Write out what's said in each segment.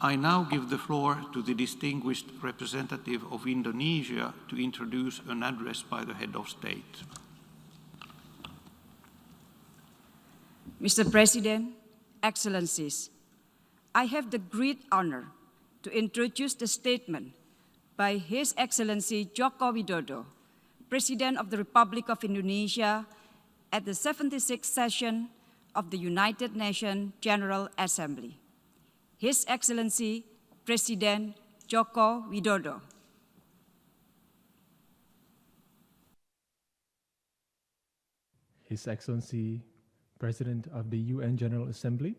I now give the floor to the distinguished representative of Indonesia to introduce an address by the head of state. Mr. President, Excellencies, I have the great honor to introduce the statement by His Excellency Joko Widodo, President of the Republic of Indonesia, at the 76th session of the United Nations General Assembly. His Excellency President Joko Widodo. His Excellency President of the UN General Assembly,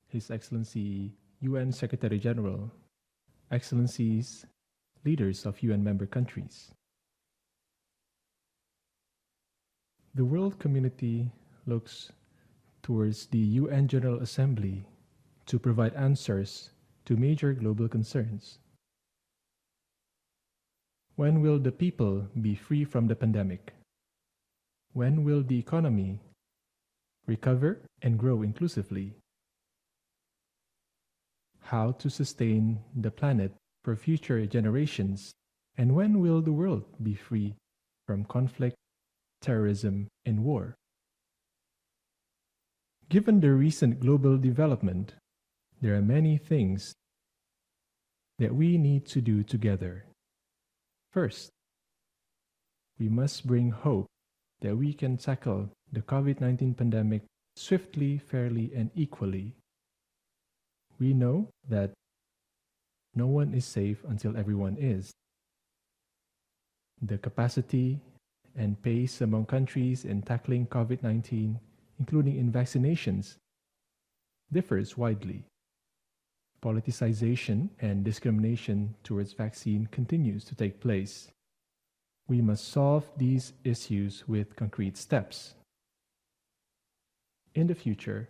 His Excellency UN Secretary General, Excellencies, leaders of UN member countries. The world community looks towards the UN General Assembly to provide answers to major global concerns. When will the people be free from the pandemic? When will the economy recover and grow inclusively? How to sustain the planet for future generations? And when will the world be free from conflict, terrorism, and war? Given the recent global development, there are many things that we need to do together. First, we must bring hope that we can tackle the COVID-19 pandemic swiftly, fairly, and equally. We know that no one is safe until everyone is. The capacity and pace among countries in tackling COVID-19, including in vaccinations, differs widely. Politicization and discrimination towards vaccine continues to take place. We must solve these issues with concrete steps. In the future,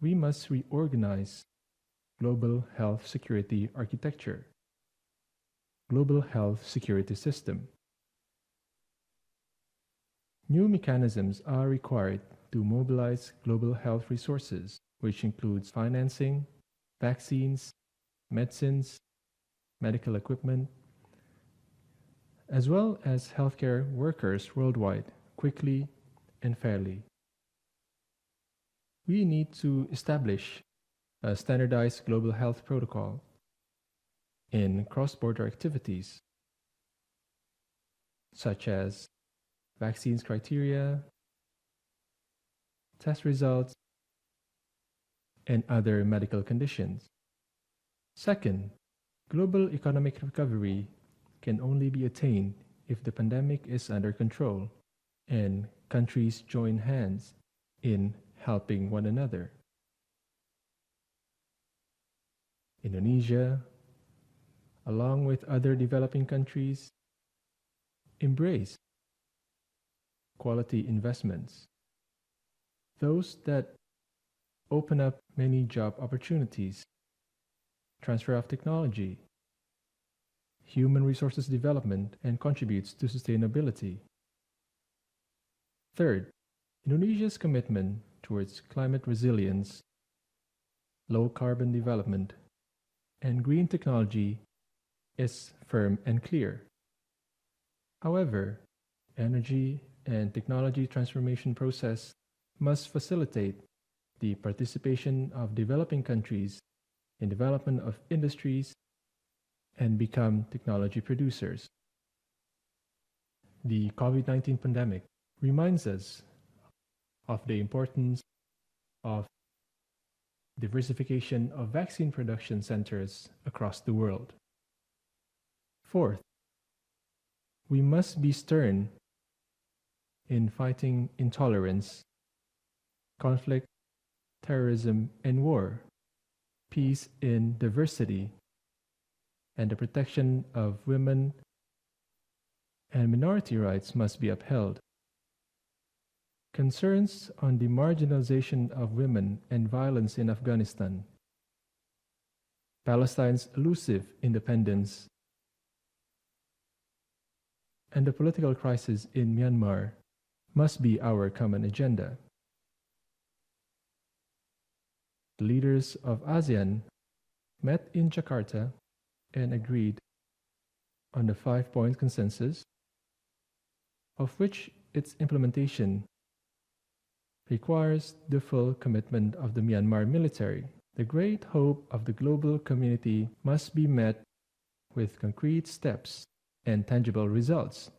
we must reorganize global health security architecture, global health security system. New mechanisms are required to mobilize global health resources, which includes financing, vaccines, medicines, medical equipment, as well as healthcare workers worldwide, quickly and fairly. We need to establish a standardized global health protocol in cross-border activities, such as vaccines criteria, test results, and other medical conditions. Second, global economic recovery can only be attained if the pandemic is under control and countries join hands in helping one another. Indonesia, along with other developing countries, embrace quality investments, those that open up many job opportunities, transfer of technology, human resources development, and contributes to sustainability. Third, Indonesia's commitment towards climate resilience, low carbon development, and green technology is firm and clear. However, energy and technology transformation process must facilitate the participation of developing countries in development of industries and become technology producers. The COVID-19 pandemic reminds us of the importance of diversification of vaccine production centers across the world. Fourth, we must be stern in fighting intolerance, conflict, terrorism, and war, peace in diversity, and the protection of women and minority rights must be upheld. Concerns on the marginalization of women and violence in Afghanistan, Palestine's elusive independence, and the political crisis in Myanmar must be our common agenda. The leaders of ASEAN met in Jakarta and agreed on the 5-point consensus, of which its implementation requires the full commitment of the Myanmar military. The great hope of the global community must be met with concrete steps and tangible results.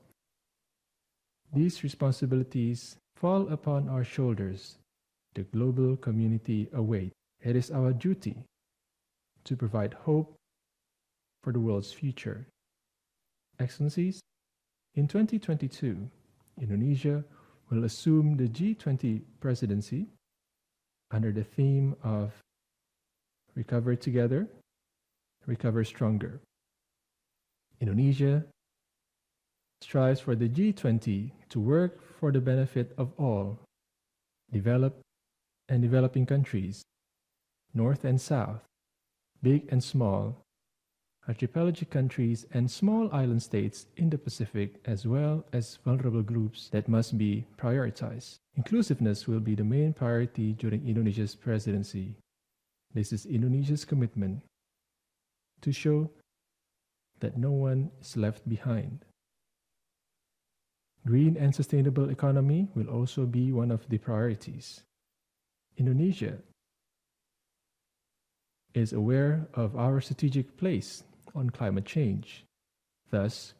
These responsibilities fall upon our shoulders. The global community awaits. It is our duty to provide hope for the world's future. Excellencies, in 2022, Indonesia will assume the G20 presidency under the theme of Recover Together, Recover Stronger. Indonesia strives for the G20 to work for the benefit of all, developed and developing countries, North and South, big and small, archipelagic countries and small island states in the Pacific, as well as vulnerable groups that must be prioritized. Inclusiveness will be the main priority during Indonesia's presidency. This is Indonesia's commitment to show that no one is left behind. Green and sustainable economy will also be one of the priorities. Indonesia is aware of our strategic place on climate change. Thus,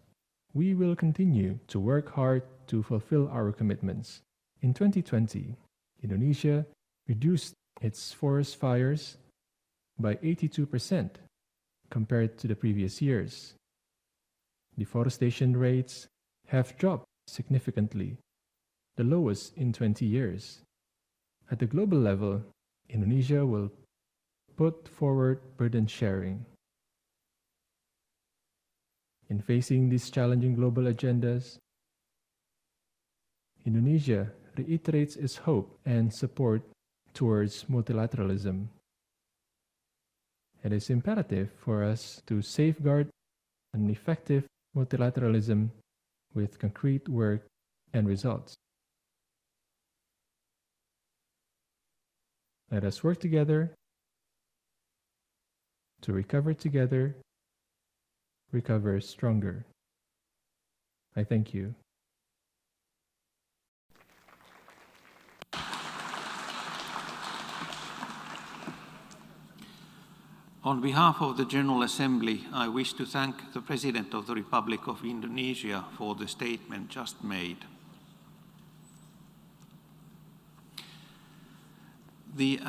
we will continue to work hard to fulfill our commitments. In 2020, Indonesia reduced its forest fires by 82% compared to the previous years. Deforestation rates have dropped significantly, the lowest in 20 years. At the global level, Indonesia will put forward burden sharing. In facing these challenging global agendas, Indonesia reiterates its hope and support towards multilateralism. It is imperative for us to safeguard an effective multilateralism with concrete work and results. Let us work together to recover together, recover stronger. I thank you. On behalf of the General Assembly, I wish to thank the President of the Republic of Indonesia for the statement just made. The